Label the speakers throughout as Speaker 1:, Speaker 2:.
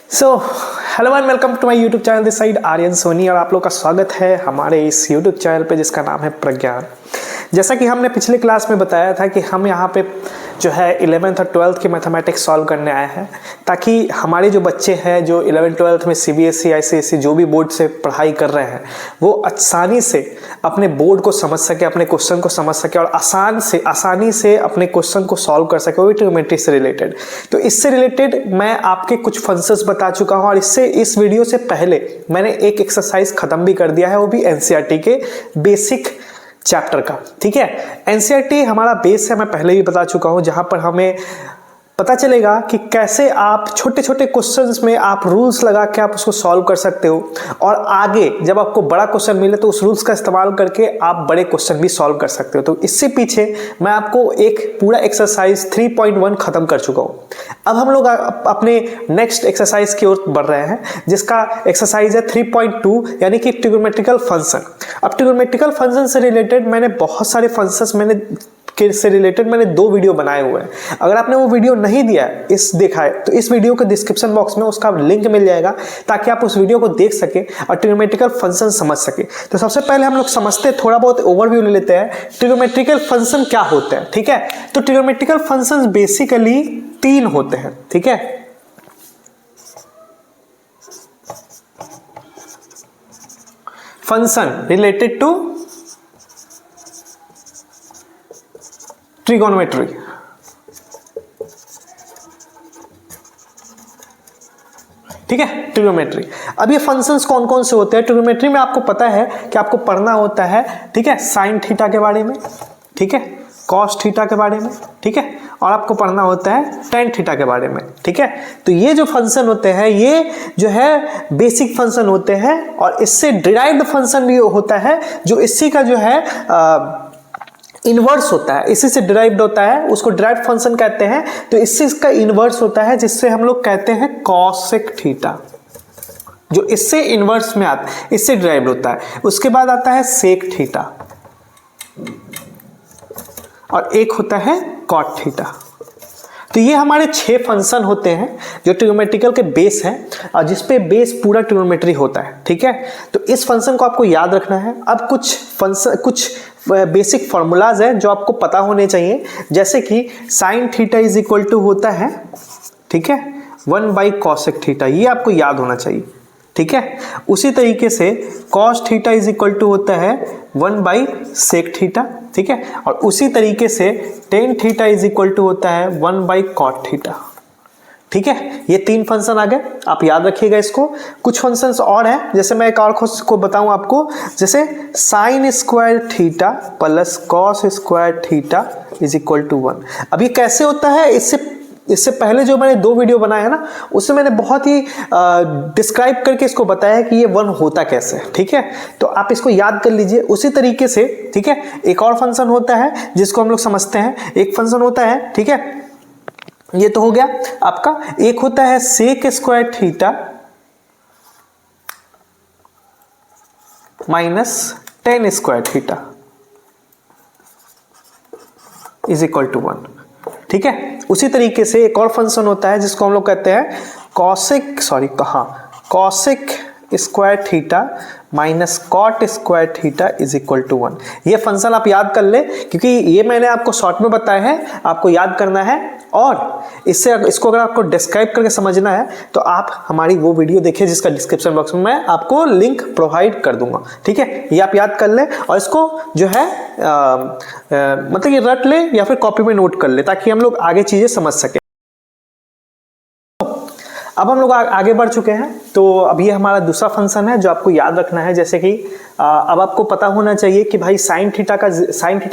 Speaker 1: So hello and welcome to my YouTube channel this side Aryan Soni और आप लोग का स्वागत है हमारे इस यूट्यूब चैनल पे जिसका नाम है प्रज्ञान। जैसा कि हमने पिछले क्लास में बताया था कि हम यहाँ पे जो है 11th और 12th के मैथमेटिक्स सॉल्व करने आए हैं ताकि हमारे जो बच्चे हैं जो 11th 12th में सीबीएसई आईसीएसई जो भी बोर्ड से पढ़ाई कर रहे हैं वो आसानी से अपने बोर्ड को समझ सके, अपने क्वेश्चन को समझ सके और आसानी से अपने क्वेश्चन को सॉल्व कर सके, वो भी ट्रिग्नोमेट्री से रिलेटेड। तो इससे रिलेटेड मैं आपके कुछ फंक्शंस बता चुका हूँ और इस वीडियो से पहले मैंने एक एक्सरसाइज खत्म भी कर दिया है, वो भी एनसीईआरटी के बेसिक चैप्टर का। ठीक है, एनसीईआरटी हमारा बेस है, मैं पहले भी बता चुका हूं, जहां पर हमें पता चलेगा कि कैसे आप छोटे छोटे क्वेश्चंस में आप रूल्स लगा के आप उसको सॉल्व कर सकते हो और आगे जब आपको बड़ा क्वेश्चन मिले तो उस रूल्स का इस्तेमाल करके आप बड़े क्वेश्चन भी सॉल्व कर सकते हो। तो इससे पीछे मैं आपको एक पूरा एक्सरसाइज 3.1 खत्म कर चुका हूं। अब हम लोग अपने नेक्स्ट एक्सरसाइज की ओर बढ़ रहे हैं जिसका एक्सरसाइज है 3.2 यानी कि ट्रिग्नोमेट्रिकल फंक्शन। अब ट्रिग्नोमेट्रिकल फंक्शन से रिलेटेड मैंने बहुत सारे फंक्शंस से रिलेटेड मैंने 2 वीडियो बनाए हुए हैं। अगर आपने वो वीडियो नहीं दिया है देखा है तो इस वीडियो के डिस्क्रिप्शन बॉक्स में उसका लिंक मिल जाएगा ताकि आप उस वीडियो को देख सके और ट्रिग्नोमेट्रिकल फंक्शन समझ सके। तो सबसे पहले हम लोग समझते हैं, थोड़ा बहुत ओवरव्यू ले लेते हैं ट्रिग्नोमेट्रिकल फंक्शन क्या होते हैं। ठीक है, तो ट्रिग्नोमेट्रिकल फंक्शंस बेसिकली 3 होते हैं। ठीक है, फंक्शन रिलेटेड टू ट्रिगोनोमेट्री। ठीक है, ट्रिग्नोमेट्री। अब ये फंक्शंस कौन कौन से होते हैं ट्रिग्नोमेट्री में, आपको पता है कि आपको पढ़ना होता है। ठीक है, साइन थीटा के बारे में, ठीक है, कॉस थीटा के बारे में, ठीक है, और आपको पढ़ना होता है टेन थीटा के बारे में। ठीक है, तो ये जो फंक्शन होते हैं ये जो है बेसिक फंक्शन होते हैं और इससे डिराइव्ड फंक्शन भी होता है जो इसी का जो है इनवर्स होता है, इसी से डिराइव्ड होता है, उसको डिराइव्ड फंक्शन कहते हैं। तो इससे इसका इनवर्स होता है जिससे हम लोग कहते हैं कॉसेक थीटा, जो इससे इनवर्स में आता है, इससे डिराइव्ड होता है। उसके बाद आता है सेक थीटा और एक होता है कॉट थीटा। तो ये हमारे 6 फंक्शन होते हैं जो ट्रिग्नोमेट्रिकल के बेस हैं और जिसपे बेस पूरा ट्रिग्नोमेट्री होता है। ठीक है, तो इस फंक्शन को आपको याद रखना है। अब कुछ बेसिक फॉर्मूलाज है जो आपको पता होने चाहिए, जैसे कि sine theta is equal to होता है, ठीक है, 1/कॉसेक थीटा, ये आपको याद होना चाहिए। ठीक है, उसी तरीके से cos theta is equal to होता है 1/सेक थीटा। ठीक है, और उसी तरीके से tan theta is equal to होता है 1/कॉट थीटा। ठीक है, ये 3 फंक्शन आ गए, आप याद रखिएगा इसको। कुछ फंक्शंस और हैं, जैसे मैं एक और को बताऊं आपको, जैसे sine square theta plus cos square theta is equal to 1। अब ये कैसे होता है, इससे पहले जो मैंने 2 वीडियो बनाए हैं ना, उसमें मैंने बहुत ही डिस्क्राइब करके इसको बताया कि ये 1 होता कैसे। ठीक है, तो आप इसको याद कर लीजिए उसी तरीके से। ठीक है, एक और फंक्शन होता है जिसको हम लोग समझते हैं, एक फंक्शन होता है, ठीक है, ये तो हो गया आपका। एक होता है sec square theta minus tan square theta is equal to 1। ठीक है, उसी तरीके से एक और फंक्शन होता है जिसको हम लोग कहते हैं cosec square theta minus cot square theta is equal to 1। ये फंक्शन आप याद कर ले क्योंकि ये मैंने आपको शॉर्ट में बताया है, आपको याद करना है और इसको अगर आपको डिस्क्राइब करके समझना है तो आप हमारी वो वीडियो देखिए जिसका डिस्क्रिप्शन बॉक्स में मैं आपको लिंक प्रोवाइड कर दूंगा। ठीक है, ये आप याद कर ले और इसको जो है मतलब ये रट ले या फिर कॉपी में नोट कर ले ताकि हम लोग आगे चीजें समझ सके। अब हम लोग आगे बढ़ चुके हैं, तो अब ये हमारा दूसरा फंक्शन है जो आपको याद रखना है। जैसे कि अब आपको पता होना चाहिए कि भाई साइन थीटा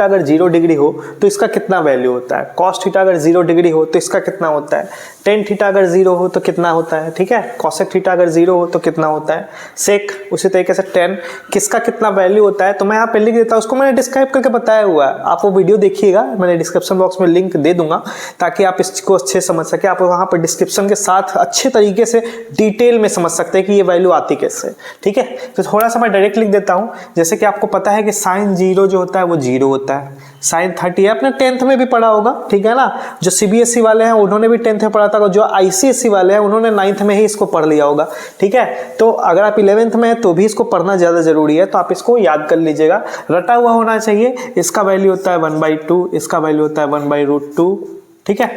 Speaker 1: अगर 0 डिग्री हो तो इसका कितना वैल्यू होता है, कॉस थीटा अगर 0 डिग्री हो तो इसका कितना होता है, टेन थीटा अगर 0 हो तो कितना होता है, ठीक है, कॉसेक थीटा अगर 0 हो तो कितना होता है, सेक उसी तरीके से टेन किसका कितना वैल्यू होता है। तो मैं यहाँ पे लिख देता हूँ, उसको मैंने डिस्क्राइब करके बताया हुआ है, आप वो वीडियो देखिएगा, मैंने डिस्क्रिप्शन बॉक्स में लिंक दे दूंगा ताकि आप इसको अच्छे समझ सके। आप वहाँ पर डिस्क्रिप्शन के साथ अच्छे तरीके से डिटेल में समझ सकते हैं कि ये वैल्यू आती कैसे। ठीक है, तो थोड़ा सा मैं डायरेक्ट लिख देता हूँ। जैसे कि आपको पता है कि साइन 0 जो होता है वो 0 होता है, साइन 30 है, आपने 10th में भी पढ़ा होगा, ठीक है ना। जो CBSE वाले हैं उन्होंने भी 10th में पढ़ा था, जो ICSE वाले हैं उन्होंने 9th में ही इसको पढ़ लिया होगा, ठीक है। तो अगर आप 11th में है तो भी इसको पढ़ना ज़्यादा जरूरी है, तो आप इसको याद कर लीजिएगा, रटा हुआ होना चाहिए। इसका वैल्यू होता है 1/2, इसका वैल्यू होता है 1/√2, ठीक है।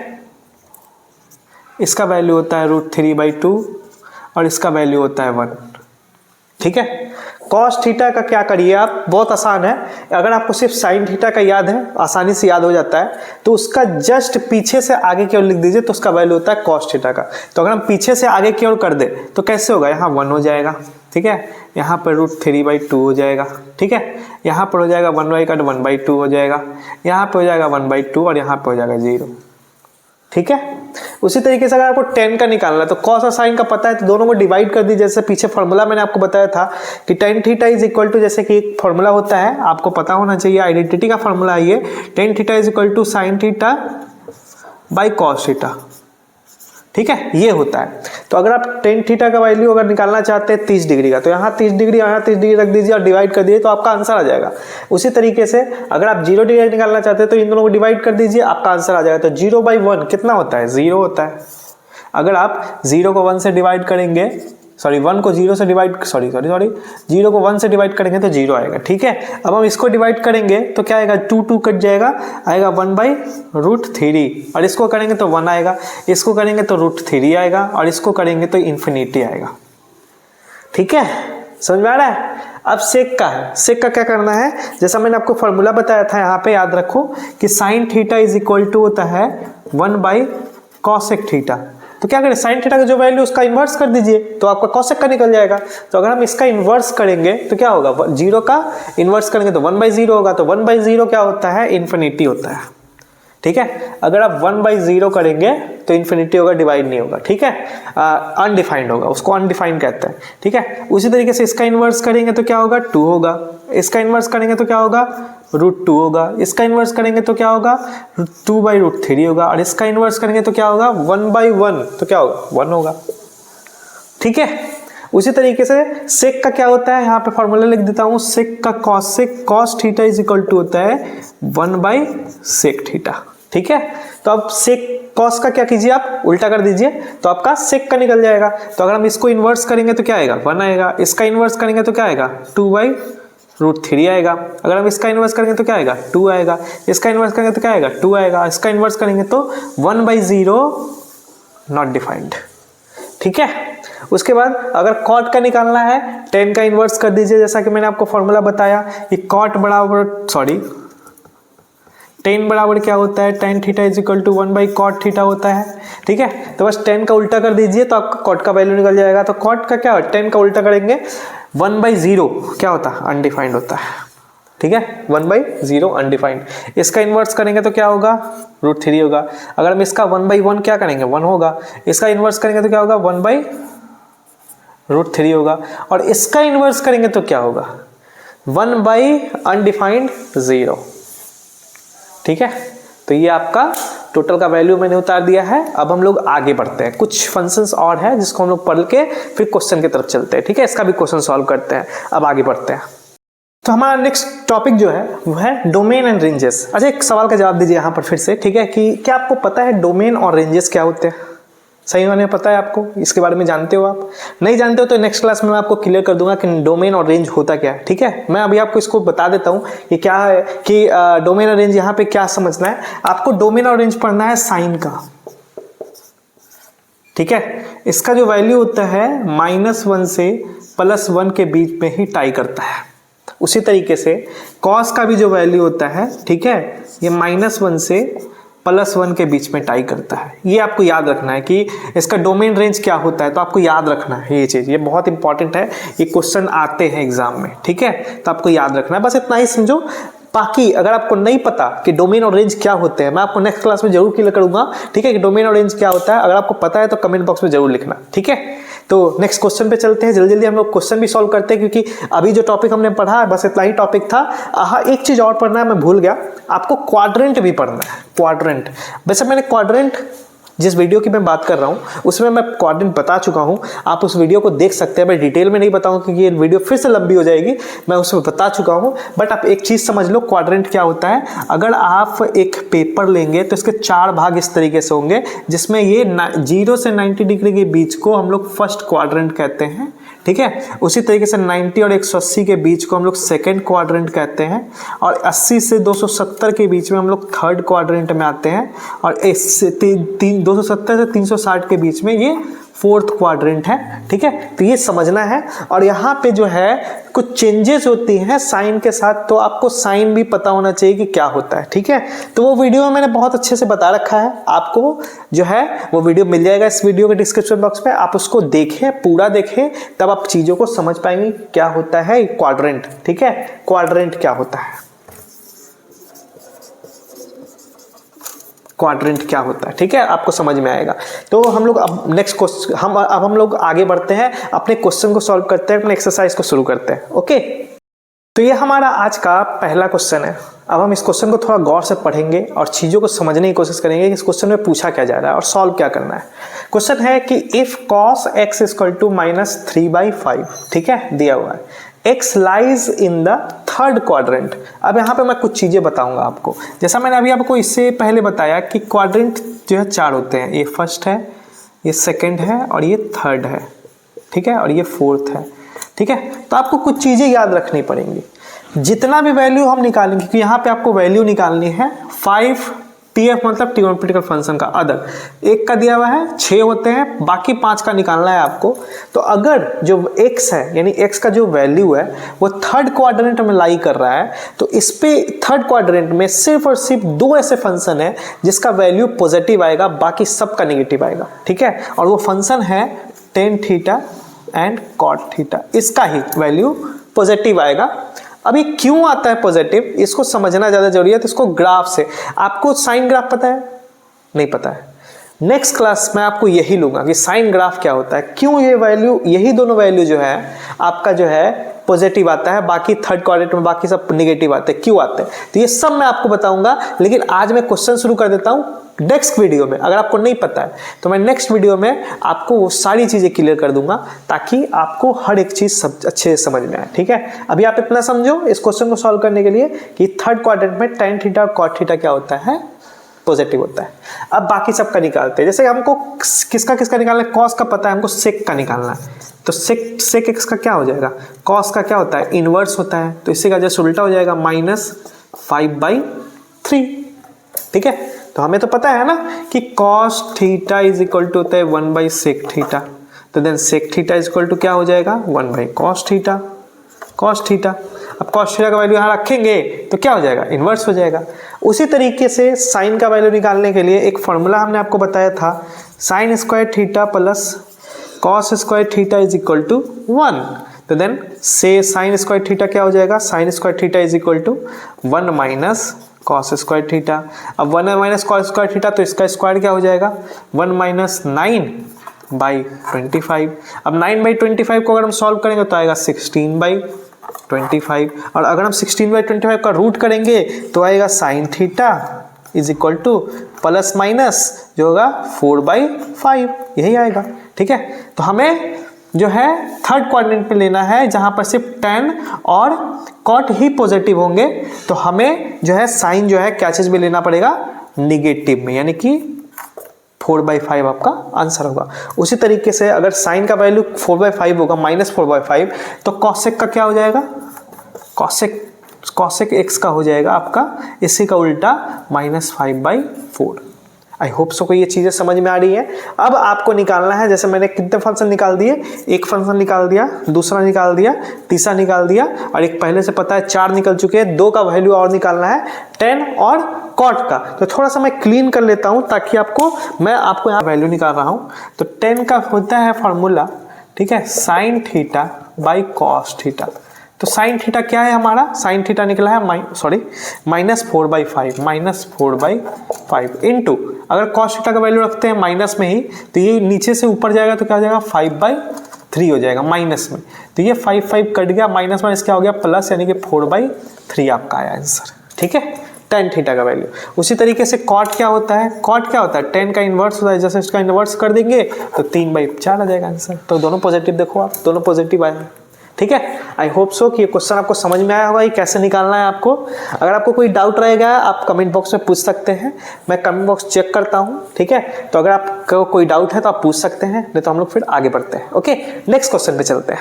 Speaker 1: इसका वैल्यू होता है √3/2 और इसका वैल्यू होता है 1, ठीक है। कॉस थीटा का क्या करिए आप, बहुत आसान है। अगर आपको सिर्फ साइन थीटा का याद है, आसानी से याद हो जाता है, तो उसका जस्ट पीछे से आगे की ओर लिख दीजिए, तो उसका वैल्यू होता है कॉस थीटा का। तो अगर हम पीछे से आगे की ओर कर दे तो कैसे होगा, यहाँ 1 हो जाएगा, ठीक है। यहाँ पर √3/2 हो जाएगा, ठीक है। यहाँ पर हो जाएगा 1/2 हो जाएगा, यहाँ पे हो जाएगा 1/2 और यहाँ पे हो जाएगा 0, ठीक है। उसी तरीके से अगर आपको 10 का निकालना है तो कॉस और साइन का पता है, तो दोनों को डिवाइड कर दीजिए। जैसे पीछे फॉर्मूला मैंने आपको बताया था कि tan theta is equal to, जैसे कि एक फॉर्मूला होता है, आपको पता होना चाहिए, आइडेंटिटी का फॉर्मूला है ये, tan theta is equal to sine theta by cos theta, ठीक है, ये होता है। तो अगर आप tan थीटा का वैल्यू अगर निकालना चाहते हैं 30 डिग्री का, तो यहाँ 30 डिग्री, यहाँ 30 डिग्री रख दीजिए और डिवाइड कर दीजिए, तो आपका आंसर आ जाएगा। उसी तरीके से अगर आप 0 डिग्री निकालना चाहते हैं तो इन दोनों को डिवाइड कर दीजिए, आपका आंसर आ जाएगा। तो 0/1 कितना होता है, 0 होता है। अगर आप 0 को 1 से डिवाइड करेंगे, 1 को 0 से डिवाइड, 0 को 1 से डिवाइड करेंगे तो 0 आएगा, ठीक है। अब हम इसको डिवाइड करेंगे तो क्या आएगा, 2 कट जाएगा, आएगा 1/√3, और इसको करेंगे तो 1 आएगा, इसको करेंगे तो √3 आएगा, और इसको करेंगे तो इन्फिनिटी आएगा, ठीक है। समझ में आ रहा है। अब सेक का है, सेक का क्या करना है, जैसा मैंने आपको फॉर्मूला बताया था, यहाँ पे याद रखो कि sine theta is equal to होता है 1/cosec थीटा। तो क्या करें, साइन थीटा का जो वैल्यू उसका इन्वर्स कर दीजिए, तो आपका कॉसेक का निकल जाएगा। तो अगर हम इसका इन्वर्स करेंगे तो क्या होगा, 0 का इन्वर्स करेंगे तो 1/0 होगा, तो 1/0 क्या होता है, इन्फिनिटी होता है, ठीक है। अगर आप 1/0 करेंगे तो इन्फिनिटी होगा, डिवाइड नहीं होगा, ठीक है, अनडिफाइंड होगा, उसको अनडिफाइंड कहते हैं, ठीक है। उसी तरीके से इसका इन्वर्स करेंगे तो क्या होगा, 2 होगा, इसका इन्वर्स करेंगे तो क्या होगा, √2 होगा, इसका इन्वर्स करेंगे तो क्या होगा, 2/√3 होगा, और इसका इन्वर्स करेंगे तो क्या होगा, 1/1, तो क्या होगा, 1 होगा, ठीक है। उसी तरीके से सेक का क्या होता है, यहाँ पे फॉर्मूला लिख देता हूँ, सेक का cos theta is equal to होता है 1/sec थीटा, ठीक है। तो अब सेक कॉस का क्या कीजिए, आप उल्टा कर दीजिए, तो आपका सेक का निकल जाएगा। तो अगर हम इसको इन्वर्स करेंगे तो क्या आएगा, 1 आएगा, इसका इन्वर्स करेंगे तो क्या आएगा, 2/√3 आएगा, अगर हम इसका इन्वर्स करेंगे तो क्या आएगा, 2 आएगा, इसका इन्वर्स करेंगे तो क्या आएगा, 2 आएगा, इसका इन्वर्स करेंगे तो 1/0 नॉट डिफाइंड, ठीक है। उसके बाद अगर कॉट का निकालना है, tan का इन्वर्स कर दीजिए, जैसा कि मैंने आपको फॉर्मूला बताया कि tan बराबर क्या होता है, tan theta is equal to 1/cot theta होता है, ठीक है। तो बस tan का उल्टा कर दीजिए तो आपका cot का वैल्यू निकल जाएगा। तो cot का क्या है, tan का उल्टा करेंगे 1/0 क्या होता है, अनडिफाइंड होता है, ठीक है, 1/0 अनडिफाइंड। इसका इन्वर्स करेंगे तो क्या होगा, √3 होगा, अगर हम इसका 1/1 क्या करेंगे, 1 होगा, इसका इन्वर्स करेंगे तो क्या होगा, 1/√3 होगा, और इसका इन्वर्स करेंगे तो क्या होगा, 1/अनडिफाइंड 0, ठीक है। तो ये आपका टोटल का वैल्यू मैंने उतार दिया है। अब हम लोग आगे बढ़ते हैं, कुछ फंक्शंस और है जिसको हम लोग पढ़ के फिर क्वेश्चन की तरफ चलते हैं, ठीक है। इसका भी क्वेश्चन सॉल्व करते हैं। अब आगे बढ़ते हैं, तो हमारा नेक्स्ट टॉपिक जो है वो है डोमेन एंड रेंजेस। अच्छा, एक सवाल का जवाब दीजिए यहाँ पर फिर से, ठीक है, कि क्या आपको पता है डोमेन और रेंजेस क्या होते हैं? सही मैंने पता है आपको, इसके बारे में जानते हो? आप नहीं जानते हो तो नेक्स्ट क्लास में मैं आपको क्लियर कर दूंगा कि डोमेन और रेंज होता क्या है, ठीक है। मैं अभी आपको इसको बता देता हूँ कि क्या है, कि डोमेन और रेंज यहाँ पे क्या समझना है आपको। डोमेन और रेंज पढ़ना है साइन का, ठीक है। इसका जो वैल्यू होता है -1 से +1 के बीच में ही टाई करता है। उसी तरीके से कॉस का भी जो वैल्यू होता है, ठीक है, ये -1 से +1 के बीच में टाई करता है। ये आपको याद रखना है कि इसका डोमेन रेंज क्या होता है, तो आपको याद रखना है ये चीज़, ये बहुत इंपॉर्टेंट है, ये क्वेश्चन आते हैं एग्जाम में, ठीक है। तो आपको याद रखना है, बस इतना ही समझो। बाकी अगर आपको नहीं पता कि डोमेन और रेंज क्या होते हैं, मैं आपको नेक्स्ट क्लास में जरूर क्लियर करूंगा, ठीक है, कि डोमेन और रेंज क्या होता है। अगर आपको पता है तो कमेंट बॉक्स में जरूर लिखना, ठीक है। तो नेक्स्ट क्वेश्चन पे चलते हैं, जल्दी जल्दी हम लोग क्वेश्चन भी सॉल्व करते हैं, क्योंकि अभी जो टॉपिक हमने पढ़ा है बस इतना ही टॉपिक था। हाँ, एक चीज और पढ़ना है, मैं भूल गया, आपको क्वाड्रेंट भी पढ़ना है। क्वाड्रेंट, वैसे मैंने क्वाड्रेंट जिस वीडियो की मैं बात कर रहा हूँ उसमें मैं क्वाड्रेंट बता चुका हूँ, आप उस वीडियो को देख सकते हैं। मैं डिटेल में नहीं बताऊँ क्योंकि ये वीडियो फिर से लंबी हो जाएगी, मैं उसमें बता चुका हूँ। बट आप एक चीज़ समझ लो क्वाड्रेंट क्या होता है। अगर आप एक पेपर लेंगे तो इसके 4 भाग इस तरीके से होंगे, जिसमें ये 0 से 90 डिग्री के बीच को हम लोग फर्स्ट क्वाड्रेंट कहते हैं, ठीक है। उसी तरीके से 90 और 180 के बीच को हम लोग सेकेंड क्वाड्रेंट कहते हैं, और 80 से 270 के बीच में हम लोग थर्ड क्वाड्रेंट में आते हैं, और 270 से 360 के बीच में ये फोर्थ क्वाड्रेंट है, ठीक है। तो ये समझना है। और यहाँ पे जो है कुछ चेंजेस होती हैं साइन के साथ, तो आपको साइन भी पता होना चाहिए कि क्या होता है, ठीक है। तो वो वीडियो में मैंने बहुत अच्छे से बता रखा है, आपको जो है वो वीडियो मिल जाएगा इस वीडियो के डिस्क्रिप्शन बॉक्स में। आप उसको देखें, पूरा देखें, तब आप चीज़ों को समझ पाएंगे क्या होता है क्वाड्रेंट, ठीक है। क्वाड्रेंट क्या होता है, क्वाड्रेंट क्या होता है, ठीक है, आपको समझ में आएगा। तो हम लोग अब नेक्स्ट क्वेश्चन हम लोग आगे बढ़ते हैं, अपने क्वेश्चन को सॉल्व करते हैं, अपने एक्सरसाइज को शुरू करते हैं। ओके, तो ये हमारा आज का पहला क्वेश्चन है। अब हम इस क्वेश्चन को थोड़ा गौर से पढ़ेंगे और चीज़ों को समझने की कोशिश करेंगे कि इस क्वेश्चन में पूछा क्या जा रहा है और सॉल्व क्या करना है। क्वेश्चन है कि इफ cos x = -3/5, ठीक है, दिया हुआ है, x lies in the third quadrant. अब यहाँ पे मैं कुछ चीज़ें बताऊंगा आपको, जैसा मैंने अभी आपको इससे पहले बताया कि क्वाड्रेंट जो है 4 होते हैं, ये फर्स्ट है, ये सेकंड है, और ये थर्ड है, ठीक है, और ये फोर्थ है, ठीक है। तो आपको कुछ चीज़ें याद रखनी पड़ेंगी। जितना भी वैल्यू हम निकालेंगे, क्योंकि यहाँ पे आपको वैल्यू निकालनी है 5 TF मतलब ट्रिग्नोमेट्रिकल फंक्शन का अदर, एक का दिया हुआ है 6 होते हैं, बाकी 5 का निकालना है आपको। तो अगर जो x है यानी x का जो वैल्यू है वो थर्ड क्वाड्रेंट में लाई कर रहा है, तो इस पे थर्ड क्वाड्रेंट में सिर्फ और सिर्फ 2 ऐसे फंक्शन है जिसका वैल्यू पॉजिटिव आएगा, बाकी सबका नेगेटिव आएगा, ठीक है। और वो फंक्शन है tan theta and cot theta, इसका ही वैल्यू पॉजिटिव आएगा। अभी क्यों आता है पॉजिटिव, इसको समझना ज़्यादा जरूरी है। तो इसको ग्राफ से, आपको साइन ग्राफ पता है? नहीं पता है। नेक्स्ट क्लास में आपको यही लूंगा कि साइन ग्राफ क्या होता है, क्यों ये वैल्यू, यही दोनों वैल्यू जो है आपका जो है पॉजिटिव आता है, बाकी थर्ड क्वाड्रेंट में बाकी सब नेगेटिव आते हैं, क्यों आते हैं, तो ये सब मैं आपको बताऊंगा। लेकिन आज मैं क्वेश्चन शुरू कर देता हूँ नेक्स्ट वीडियो में। अगर आपको नहीं पता है तो मैं नेक्स्ट वीडियो में आपको वो सारी चीज़ें क्लियर कर दूंगा, ताकि आपको हर एक चीज़ सब अच्छे से समझ में आए, ठीक है। अभी आप इतना समझो इस क्वेश्चन को सॉल्व करने के लिए कि थर्ड क्वाड्रेंट में tan थीटा और cot थीटा क्या होता है, पॉजिटिव होता है। अब बाकी सबका निकालते हैं। जैसे हमको किसका किसका निकालना है, cos का पता है, हमको sec का निकालना है, तो sec x का क्या हो जाएगा, cos का क्या होता है, इनवर्स होता है, तो इससे का जैसे उल्टा हो जाएगा -5/3, ठीक है। तो हमें तो पता है ना कि cos theta is equal to होता है 1/sec थीटा, तो then sec theta is equal to क्या हो जाएगा 1/cos थीटा, cos थीटा। अब cos थीटा का वैल्यू यहाँ रखेंगे तो क्या हो जाएगा, इन्वर्स हो जाएगा। उसी तरीके से साइन का वैल्यू निकालने के लिए एक फॉर्मूला हमने आपको बताया था, sin square theta plus cos square theta is equal to 1। तो देन से sin स्क्वायर थीटा क्या हो जाएगा, sin square theta is equal to 1 minus cos square theta. अब 1 माइनस cos स्क्वायर थीटा, तो इसका स्क्वायर क्या हो जाएगा 1 माइनस 9/25। अब 9/25 को अगर हम सॉल्व करेंगे तो आएगा 16/25, और अगर हम 16/25 का रूट करेंगे तो आएगा sin theta is equal two plus minus जो होगा 4/5, यही आएगा, ठीक है। तो हमें जो है थर्ड क्वाड्रेंट पे लेना है जहां पर सिर्फ tan और cot ही पॉजिटिव होंगे, तो हमें जो है साइन जो है क्या चीज में लेना पड़ेगा, निगेटिव में, यानी कि 4/5 आपका आंसर होगा। उसी तरीके से अगर साइन का वैल्यू 4/5 होगा, -4/5, तो cosec का क्या हो जाएगा, cosec x का हो जाएगा आपका इसी का उल्टा -5/4। आई होप सो को ये चीज़ें समझ में आ रही है। अब आपको निकालना है, जैसे मैंने कितने फंक्शन निकाल दिए, एक फंक्शन निकाल दिया, दूसरा निकाल दिया, तीसरा निकाल दिया, और एक पहले से पता है 4 निकल चुके हैं, 2 का वैल्यू और निकालना है tan और cot का। तो थोड़ा सा मैं क्लीन कर लेता हूँ ताकि मैं आपको यहाँ वैल्यू निकाल रहा हूँ। तो tan का होता है फॉर्मूला, ठीक है, sin theta by cos theta. तो साइन थीटा क्या है हमारा, साइन थीटा निकला है -4/5 इंटू, अगर कॉस थीटा का वैल्यू रखते हैं माइनस में ही, तो ये नीचे से ऊपर जाएगा तो क्या हो जाएगा 5/3 हो जाएगा माइनस में। तो ये 5 कट गया, माइनस क्या हो गया प्लस, यानी कि 4/3 आपका आया आंसर, ठीक है। tan थीटा का वैल्यू। उसी तरीके से cot क्या होता है, cot क्या होता है, tan का इन्वर्स होता है, जैसे इसका इन्वर्स कर देंगे तो 3/4 आ जाएगा आंसर। तो दोनों पॉजिटिव देखो आप, दोनों पॉजिटिव आए हैं, ठीक है। आई होप सो कि ये क्वेश्चन आपको समझ में आया होगा ये कैसे निकालना है आपको। अगर आपको कोई डाउट रहेगा आप कमेंट बॉक्स में पूछ सकते हैं, मैं कमेंट बॉक्स चेक करता हूँ, ठीक है। तो अगर आपको कोई डाउट है तो आप पूछ सकते हैं, नहीं तो हम लोग फिर आगे बढ़ते हैं। ओके, नेक्स्ट क्वेश्चन पे चलते हैं।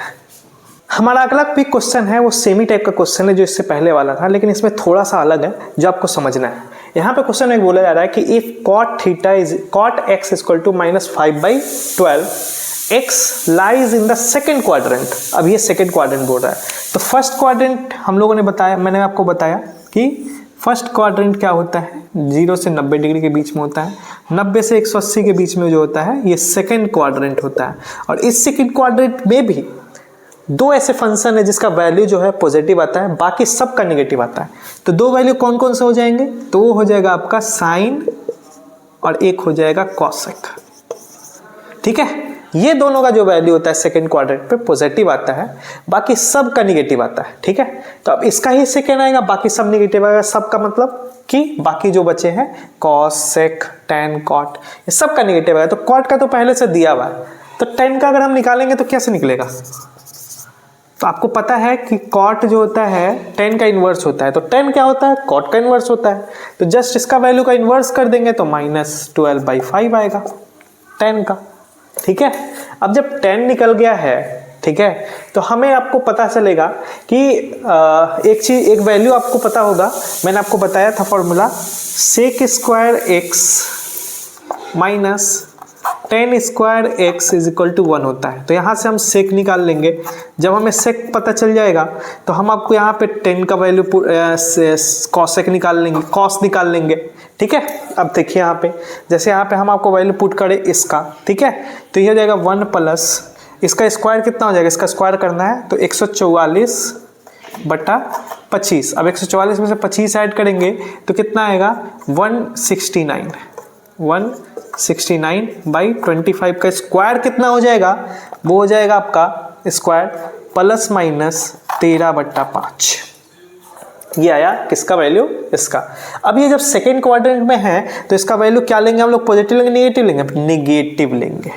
Speaker 1: हमारा अगला भी क्वेश्चन है वो सेमी टाइप का क्वेश्चन है जो इससे पहले वाला था, लेकिन इसमें थोड़ा सा अलग है जो आपको समझना है। यहाँ पे क्वेश्चन में बोला जा रहा है कि if cot x equal to -5/12 x lies in the second quadrant. अब ये सेकेंड क्वाड्रेंट बोल रहा है, तो फर्स्ट क्वाड्रेंट हम लोगों ने बताया, मैंने आपको बताया कि फर्स्ट क्वाड्रेंट क्या होता है, 0 से 90 डिग्री के बीच में होता है, 90 से 180 के बीच में जो होता है ये सेकेंड क्वाड्रेंट होता है। और इस सेकेंड क्वाड्रेंट में भी दो ऐसे फंक्शन है जिसका वैल्यू जो है पॉजिटिव आता है, बाकी सब का नेगेटिव आता है। तो दो वैल्यू कौन कौन से हो जाएंगे, तो वो हो जाएगा आपका साइन और एक हो जाएगा कॉसेक, ठीक है। ये दोनों का जो वैल्यू होता है सेकेंड क्वाड्रेंट पे पॉजिटिव आता है, बाकी सब का नेगेटिव आता है, ठीक है। तो अब इसका ही सेकेंड आएगा, बाकी सब नेगेटिव आएगा। सब का मतलब कि बाकी जो बचे हैं कॉस, सेक, टैन, कॉट, ये सब का नेगेटिव आएगा। तो कॉट का तो पहले से दिया हुआ है, तो टैन का अगर हम निकालेंगे तो कैसे निकलेगा। तो आपको पता है कि कॉट जो होता है tan का इन्वर्स होता है, तो tan क्या होता है, कॉट का इन्वर्स होता है। तो जस्ट इसका वैल्यू का इन्वर्स कर देंगे तो -12/5 आएगा tan का, ठीक है। अब जब tan निकल गया है, ठीक है, तो हमें आपको पता चलेगा कि एक वैल्यू आपको पता होगा, मैंने आपको बताया था formula sec² x minus tan² x is equal to 1 होता है। तो यहाँ से हम सेक निकाल लेंगे। जब हमें सेक पता चल जाएगा तो हम आपको यहाँ पे tan का वैल्यू कॉसेक निकाल लेंगे, कॉस निकाल लेंगे, ठीक है। अब देखिए यहाँ पे, जैसे यहाँ पे हम आपको वैल्यू पुट करें इसका, ठीक है, तो ये हो जाएगा 1 प्लस इसका स्क्वायर कितना हो जाएगा, इसका स्क्वायर करना है तो 144/25। अब 144 में से 25 ऐड करेंगे तो कितना आएगा 169/25 का स्क्वायर कितना हो जाएगा, वो हो जाएगा आपका स्क्वायर ±13/5। ये आया किसका वैल्यू, इसका। अब ये जब सेकेंड क्वाड्रेंट में है तो इसका वैल्यू क्या लेंगे हम लोग, पॉजिटिव लेंगे नेगेटिव लेंगे, नेगेटिव लेंगे,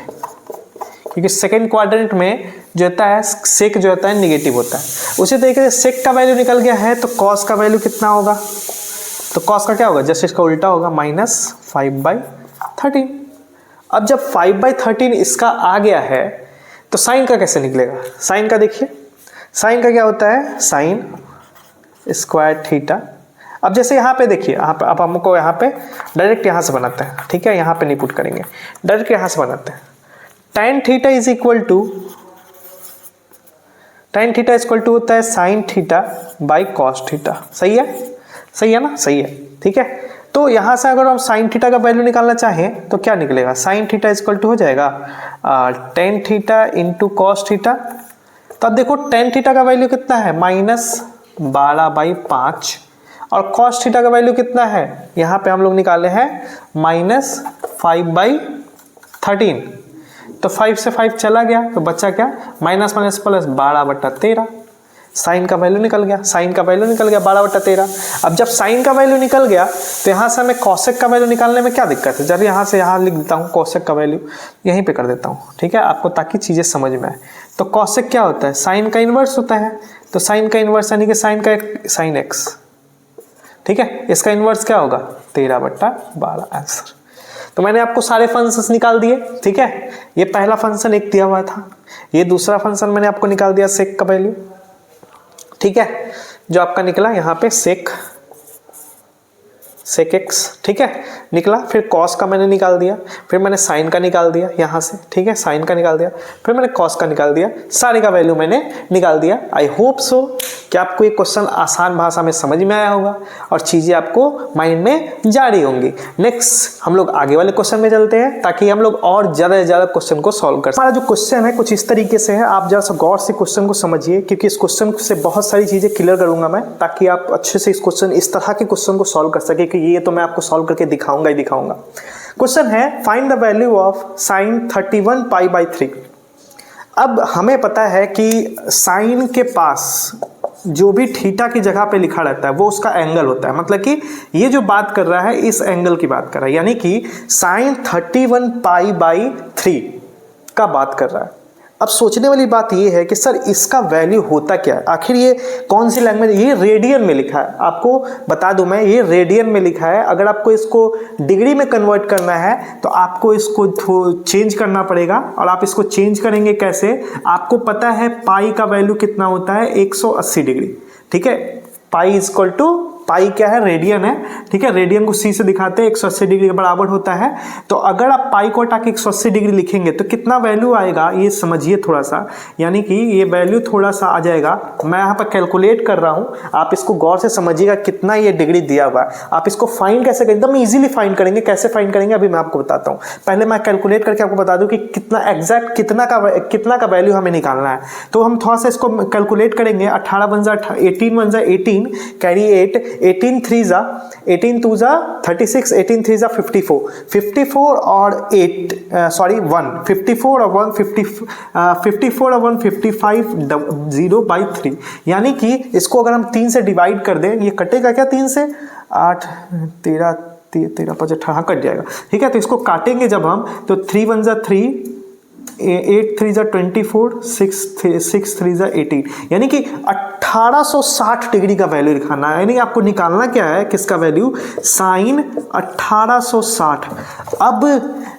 Speaker 1: क्योंकि सेकेंड क्वाड्रेंट में जो होता है सेक जो होता है नेगेटिव होता है। उसी तरीके से सेक का वैल्यू निकल गया है तो कॉस का वैल्यू कितना होगा, तो कॉस का क्या होगा, जस्ट इसका उल्टा होगा -5/13। अब जब 5/13 इसका आ गया है तो साइन का कैसे निकलेगा, साइन का देखिए, साइन का क्या होता है साइन स्क्वायर थीटा। अब जैसे यहाँ पे देखिए, यहाँ पे अब हमको यहाँ पे डायरेक्ट यहाँ से बनाते हैं, ठीक है, यहाँ पे नहीं पुट करेंगे, डायरेक्ट यहाँ से बनाते हैं। tan theta is equal to होता है sine theta by cos theta. सही है, सही है ना, सही है, ठीक है। तो यहाँ से अगर हम साइन थीटा का वैल्यू निकालना चाहें तो क्या निकलेगा, साइन थीटा इक्वल टू हो जाएगा tan theta into cos theta. तो अब देखो tan थीटा का वैल्यू कितना है -12/5 और कॉस थीटा का वैल्यू कितना है, यहाँ पे हम लोग निकाले हैं -5/13। तो 5 से 5 चला गया तो बचा क्या, माइनस माइनस प्लस 12/13। साइन का वैल्यू निकल गया, साइन का वैल्यू निकल गया 12/13। अब जब साइन का वैल्यू निकल गया तो यहाँ से हमें कॉसेक का वैल्यू निकालने में क्या दिक्कत है। जब यहाँ से यहाँ लिख देता हूँ कॉसेक का वैल्यू, यहीं पे कर देता हूँ, ठीक है, आपको ताकि चीज़ें समझ में आए। तो कॉसेक क्या होता है, साइन का इन्वर्स होता है। तो साइन का इन्वर्स यानी कि साइन x, ठीक है, इसका इन्वर्स क्या होगा 13/12 आंसर। तो मैंने आपको सारे फंक्शंस निकाल दिए, ठीक है। ये पहला फंक्शन एक दिया हुआ था, ये दूसरा फंक्शन मैंने आपको निकाल दिया सेक का वैल्यू, ठीक है, जो आपका निकला यहाँ पे सेक x, ठीक है, निकला। फिर कॉस का मैंने निकाल दिया, फिर मैंने साइन का निकाल दिया यहाँ से, ठीक है, साइन का निकाल दिया, फिर मैंने कॉस का निकाल दिया, सारे का वैल्यू मैंने निकाल दिया। आई होप सो कि आपको ये क्वेश्चन आसान भाषा में समझ में आया होगा और चीज़ें आपको माइंड में जा रही होंगी। नेक्स्ट हम लोग आगे वाले क्वेश्चन में चलते हैं ताकि हम लोग और ज़्यादा से ज़्यादा क्वेश्चन को सॉल्व कर सकें। हमारा जो क्वेश्चन है कुछ इस तरीके से है, आप जरा सा गौर से क्वेश्चन को समझिए, क्योंकि इस क्वेश्चन से बहुत सारी चीज़ें क्लियर करूंगा मैं, ताकि आप अच्छे से इस तरह के क्वेश्चन को सॉल्व कर सके, कि ये तो मैं आपको सॉल्व करके दिखाऊंगा ही दिखाऊंगा। क्वेश्चन है find the value of sine 31π/3। अब हमें पता है कि साइन के पास जो भी थीटा की जगह पे लिखा रहता है वो उसका एंगल होता है। मतलब कि ये जो बात कर रहा है इस एंगल की बात कर रहा है, यानी कि साइन 31 पाई बाई 3 का बात कर रहा है। अब सोचने वाली बात ये है कि सर इसका वैल्यू होता क्या है, आखिर ये कौन सी लैंग्वेज, ये रेडियन में लिखा है। आपको बता दूं मैं, ये रेडियन में लिखा है। अगर आपको इसको डिग्री में कन्वर्ट करना है तो आपको इसको चेंज करना पड़ेगा। और आप इसको चेंज करेंगे कैसे, आपको पता है पाई का वैल्यू कितना होता है, 180 डिग्री। ठीक है, पाई इज इक्वल टू, पाई क्या है, रेडियन है। ठीक है, रेडियन को सी से दिखाते हैं, 180 डिग्री के बराबर होता है। तो अगर आप पाई को हटा के 180 डिग्री लिखेंगे तो कितना वैल्यू आएगा ये समझिए थोड़ा सा। यानी कि ये वैल्यू थोड़ा सा आ जाएगा, मैं यहाँ पर कैलकुलेट कर रहा हूँ, आप इसको गौर से समझिएगा कितना ये डिग्री दिया हुआ है। आप इसको फाइंड कैसे करेंगे, एकदम ईजिली फाइंड करेंगे। कैसे फाइंड करेंगे अभी मैं आपको बताता हूँ। पहले मैं कैलकुलेट करके आपको बता दूँ कि कितना एग्जैक्ट कितना का वैल्यू हमें निकालना है। तो हम थोड़ा सा इसको कैलकुलेट करेंगे। 18 बन जा 18 बन जा 18, कैरी 8, 18 3 जा 18 2 जा 36, 18 3 जा 54, 54 और 8 सॉरी 1, 54 और 1 54 और 1 55 0/3। यानी कि इसको अगर हम 3 से डिवाइड कर दें, ये कटेगा क्या 3 से, 8 13 13 5 18 कट जाएगा। ठीक है, तो इसको काटेंगे जब हम, तो 3 1 जा 3, 8 3 जा 24, 6 3 जा 18, यानी कि 1860 डिग्री का वैल्यू दिखाना है। यानी आपको निकालना क्या है, किसका वैल्यू, साइन 1860। अब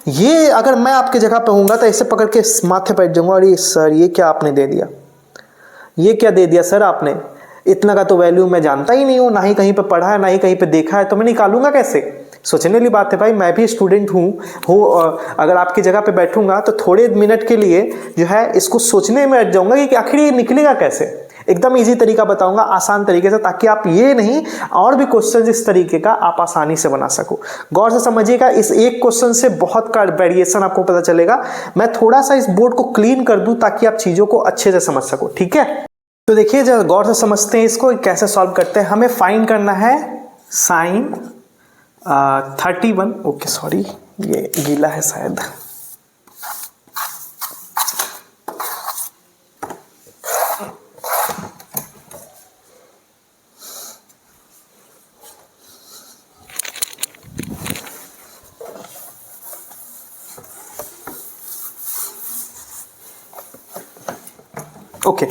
Speaker 1: ये अगर मैं आपके जगह पे होऊंगा तो ऐसे पकड़ के माथे बैठ जाऊंगा, अरे सर ये क्या आपने दे दिया, ये क्या दे दिया सर आपने, इतना का तो वैल्यू मैं जानता ही नहीं हूँ, ना ही कहीं पे पढ़ा है ना ही कहीं पे देखा है, तो मैं निकालूंगा कैसे। सोचने वाली बात है भाई, मैं भी स्टूडेंट हूँ, अगर आपकी जगह पे बैठूंगा तो थोड़े मिनट के लिए जो है इसको सोचने में बैठ जाऊंगा कि आखिर ये निकलेगा कैसे। एकदम इजी तरीका बताऊंगा, आसान तरीके से, ताकि आप ये नहीं और भी क्वेश्चन इस तरीके का आप आसानी से बना सको। गौर से समझिएगा, इस एक क्वेश्चन से बहुत का वेरिएशन आपको पता चलेगा। मैं थोड़ा सा इस बोर्ड को क्लीन कर दूं ताकि आप चीजों को अच्छे से समझ सको। ठीक है, तो देखिए जब गौर से समझते हैं इसको कैसे सॉल्व करते हैं। हमें फाइंड करना है साइन 31, ओके सॉरी ये गीला है शायद, ओके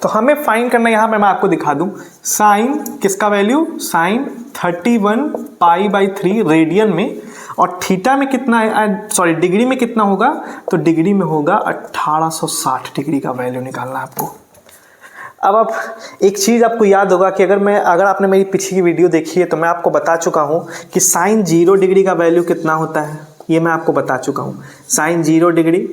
Speaker 1: तो हमें फाइंड करना, यहां पे मैं आपको दिखा दूं, साइन किसका value, sine 31 pi by 3 radian में, और थीटा में कितना है, सॉरी डिग्री में कितना होगा, तो डिग्री में होगा 1860 डिग्री का वैल्यू निकालना है आपको। अब आप एक चीज़ आपको याद होगा कि अगर आपने मेरी पीछे की वीडियो देखी है तो मैं आपको बता चुका हूँ कि साइन 0 डिग्री का वैल्यू कितना होता है, ये मैं आपको बता चुका हूँ। साइन 0 डिग्री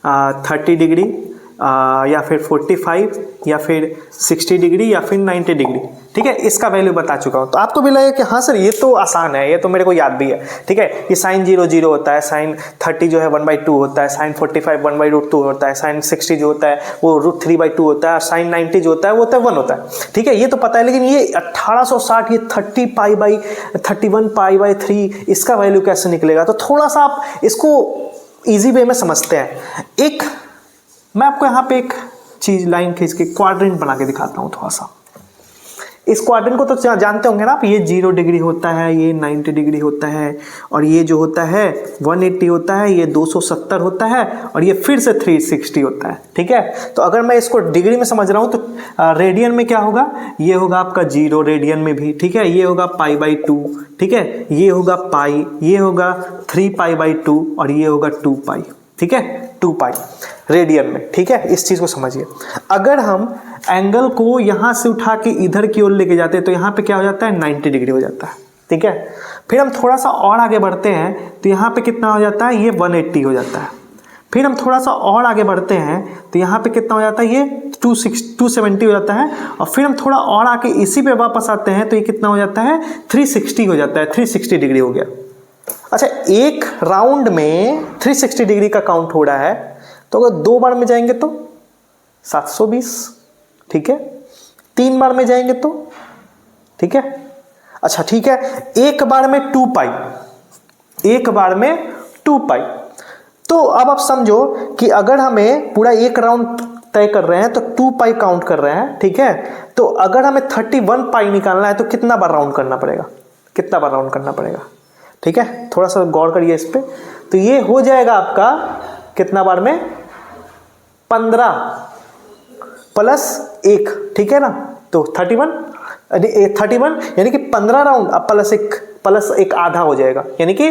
Speaker 1: 30 डिग्री या फिर 45 या फिर 60 डिग्री या फिर 90 डिग्री, ठीक है, इसका वैल्यू बता चुका हूँ। तो आपको भी लगेगा कि हाँ सर ये तो आसान है, ये तो मेरे को याद भी है। ठीक है, ये साइन 0 0 होता है, साइन 30 जो है 1/2 होता है, साइन 45 1/√2 होता है, साइन 60 जो होता है वो √3/2 होता है, साइन 90 जो होता है वो होता है 1 होता है। ठीक है, ये तो पता है, लेकिन ये 1860, ये 31 पाई बाई 3 इसका वैल्यू कैसे निकलेगा। तो थोड़ा सा आप इसको ईजी वे में समझते हैं। मैं आपको यहाँ पे एक चीज लाइन खींच के क्वाड्रेंट बना के दिखाता हूँ थोड़ा सा। इस क्वाड्रेंट को तो जानते होंगे ना आप, ये 0 डिग्री होता है, ये 90 डिग्री होता है, और ये जो होता है 180 होता है, ये 270 होता है, और ये फिर से 360 होता है। ठीक है, तो अगर मैं इसको डिग्री में समझ रहा हूँ तो रेडियन में क्या होगा, ये होगा आपका 0 रेडियन में भी। ठीक है, ये होगा π/2, ठीक है, ये होगा पाई, ये होगा 3π/2 और ये होगा 2π। ठीक है, 2π रेडियन में। ठीक है, इस चीज को समझिए। अगर हम एंगल को यहां से उठा के इधर की ओर लेके जाते हैं तो यहां पे क्या हो जाता है, 90 डिग्री हो जाता है। ठीक है, फिर हम थोड़ा सा और आगे बढ़ते हैं तो यहां पे कितना हो जाता है, ये 180 हो जाता है। फिर हम थोड़ा सा और आगे बढ़ते हैं तो यहाँ पे कितना हो जाता है, ये 270 हो जाता है, और फिर हम थोड़ा और आके इसी पे वापस आते हैं तो ये कितना हो जाता है, 360 हो जाता है, 360 डिग्री हो गया। अच्छा, एक राउंड में 360 डिग्री का काउंट हो रहा है, तो अगर 2 बार में जाएंगे तो 720, ठीक है, 3 बार में जाएंगे तो, ठीक है, अच्छा ठीक है, एक बार में 2π, एक बार में 2π। तो अब आप समझो कि अगर हमें पूरा एक राउंड तय कर रहे हैं तो 2 पाई काउंट कर रहे हैं, ठीक है। तो अगर हमें 31 पाई निकालना है तो कितना बार राउंड करना पड़ेगा, कितना बार राउंड करना पड़ेगा, ठीक है। थोड़ा सा गौर करिए इस पे। तो ये हो जाएगा आपका कितना बार में, 15 प्लस 1, ठीक है ना। तो 31 यानी कि 15 राउंड अब प्लस एक आधा हो जाएगा, यानी कि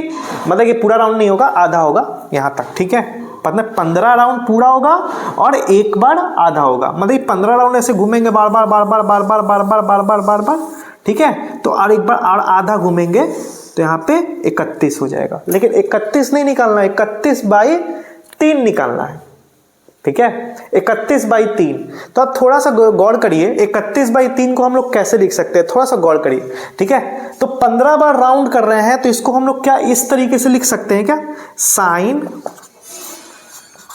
Speaker 1: मतलब ये पूरा राउंड नहीं होगा, आधा होगा यहाँ तक, ठीक है। मतलब 15 राउंड पूरा होगा और एक बार आधा होगा, मतलब 15 राउंड ऐसे घूमेंगे बार बार बार बार बार बार बार बार बार बार बार बार, ठीक है। तो और एक बार और आधा घूमेंगे तो यहाँ पे 31 हो जाएगा। लेकिन 31 नहीं निकालना है, 31/3 निकालना है, ठीक है। 31/3। तो आप थोड़ा सा गौर करिए, 31/3 को हम लोग कैसे लिख सकते हैं, थोड़ा सा गौर करिए, ठीक है। तो 15 बार राउंड कर रहे हैं तो इसको हम लोग क्या इस तरीके से लिख सकते हैं क्या, साइन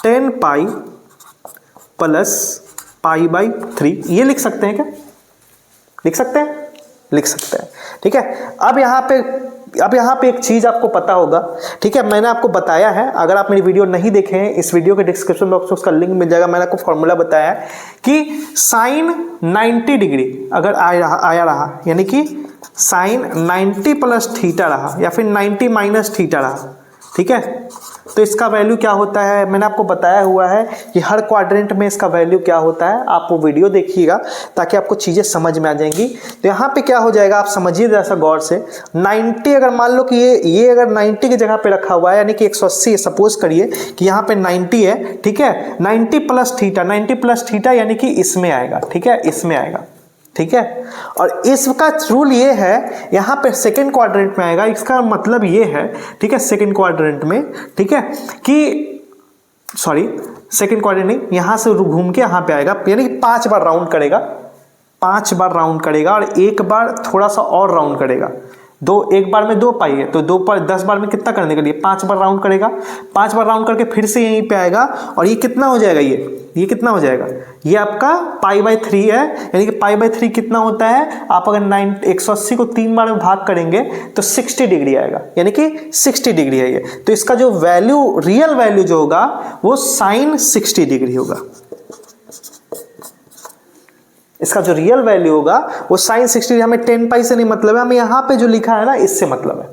Speaker 1: 10 पाई प्लस पाई/3, ये लिख सकते हैं क्या, लिख सकते हैं, लिख सकते हैं, ठीक है। अब यहाँ पे एक चीज आपको पता होगा, ठीक है। मैंने आपको बताया है, अगर आप मेरी वीडियो नहीं देखे हैं, इस वीडियो के डिस्क्रिप्शन बॉक्स में उसका लिंक मिल जाएगा। मैंने आपको फॉर्मूला बताया है कि साइन 90 डिग्री अगर आया रहा, यानी कि साइन 90 प्लस थीटा रहा या फिर 90 माइनस थीटा रहा, ठीक है। तो इसका वैल्यू क्या होता है, मैंने आपको बताया हुआ है कि हर क्वाड्रेंट में इसका वैल्यू क्या होता है। आप वो वीडियो देखिएगा ताकि आपको चीज़ें समझ में आ जाएंगी। तो यहाँ पे क्या हो जाएगा, आप समझिए जैसा गौर से, 90 अगर मान लो कि ये अगर 90 की जगह पे रखा हुआ है, यानी कि 180, सपोज करिए कि यहाँ पे 90 है, ठीक है। 90 प्लस थीटा यानी कि इसमें आएगा, ठीक है, इसमें आएगा, ठीक है। और इसका रूल ये है, यहाँ पे सेकंड क्वाड्रेंट में आएगा। इसका मतलब ये है, ठीक है, सेकंड क्वाड्रेंट में, ठीक है, कि सॉरी सेकंड क्वाड्रेंट नहीं, यहाँ से घूम के यहाँ पे आएगा, यानी कि 5 बार राउंड करेगा, 5 बार राउंड करेगा और एक बार थोड़ा सा और राउंड करेगा। एक बार में 2 पाई है तो 2 पर 10 बार में कितना करने के लिए 5 बार राउंड करेगा। 5 बार राउंड करके फिर से यहीं पे आएगा और ये कितना हो जाएगा, ये कितना हो जाएगा, ये आपका पाई/3 है। यानी कि पाई/3 कितना होता है, आप अगर 180 को 3 बार में भाग करेंगे तो 60 डिग्री आएगा, यानी कि 60 डिग्री है ये। तो इसका जो वैल्यू, रियल वैल्यू जो होगा वो साइन 60 डिग्री होगा। इसका जो रियल वैल्यू होगा वो साइन 60। हमें 10 पाई से नहीं मतलब है, हमें यहाँ पे जो लिखा है ना इससे मतलब है,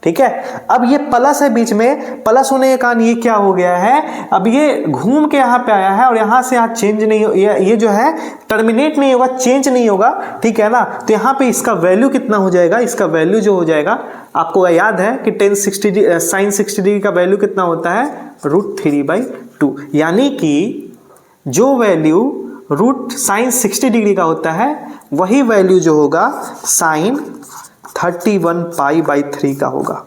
Speaker 1: ठीक है। अब ये प्लस है बीच में, प्लस होने के कारण ये क्या हो गया है, अब ये घूम के यहाँ पे आया है और यहाँ से यहाँ चेंज नहीं हो, ये जो है टर्मिनेट नहीं होगा, चेंज नहीं होगा, ठीक है ना। तो यहाँ पे इसका वैल्यू कितना हो जाएगा, इसका वैल्यू जो हो जाएगा, आपको याद है कि साइन 60 डिग्री का वैल्यू कितना होता है, √3/2। यानी कि जो वैल्यू साइन 60 डिग्री का होता है वही वैल्यू जो होगा साइन 31 पाई/3 का होगा,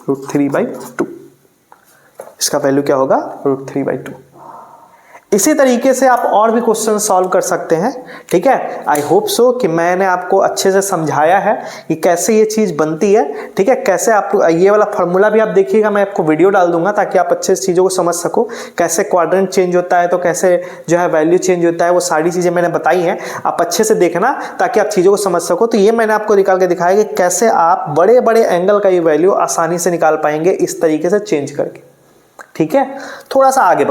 Speaker 1: √3/2। इसका वैल्यू क्या होगा, √3/2। इसी तरीके से आप और भी क्वेश्चन सॉल्व कर सकते हैं, ठीक है। आई होप सो कि मैंने आपको अच्छे से समझाया है कि कैसे ये चीज़ बनती है, ठीक है। कैसे आप ये वाला फार्मूला भी आप देखिएगा, मैं आपको वीडियो डाल दूंगा ताकि आप अच्छे से चीज़ों को समझ सको। कैसे क्वाड्रेंट चेंज होता है तो कैसे जो है वैल्यू चेंज होता है, वो सारी चीज़ें मैंने बताई हैं, आप अच्छे से देखना ताकि आप चीज़ों को समझ सको। तो ये मैंने आपको निकाल के दिखाया कि कैसे आप बड़े बड़े एंगल का ये वैल्यू आसानी से निकाल पाएंगे इस तरीके से चेंज करके, ठीक है। थोड़ा सा आगे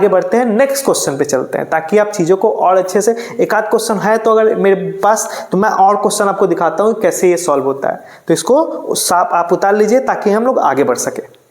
Speaker 1: बढ़ते हैं, नेक्स्ट क्वेश्चन पे चलते हैं ताकि आप चीज़ों को और अच्छे से, एक आध क्वेश्चन है तो अगर मेरे पास, तो मैं और क्वेश्चन आपको दिखाता हूँ कैसे ये सॉल्व होता है। तो इसको आप उतार लीजिए ताकि हम लोग आगे बढ़ सके।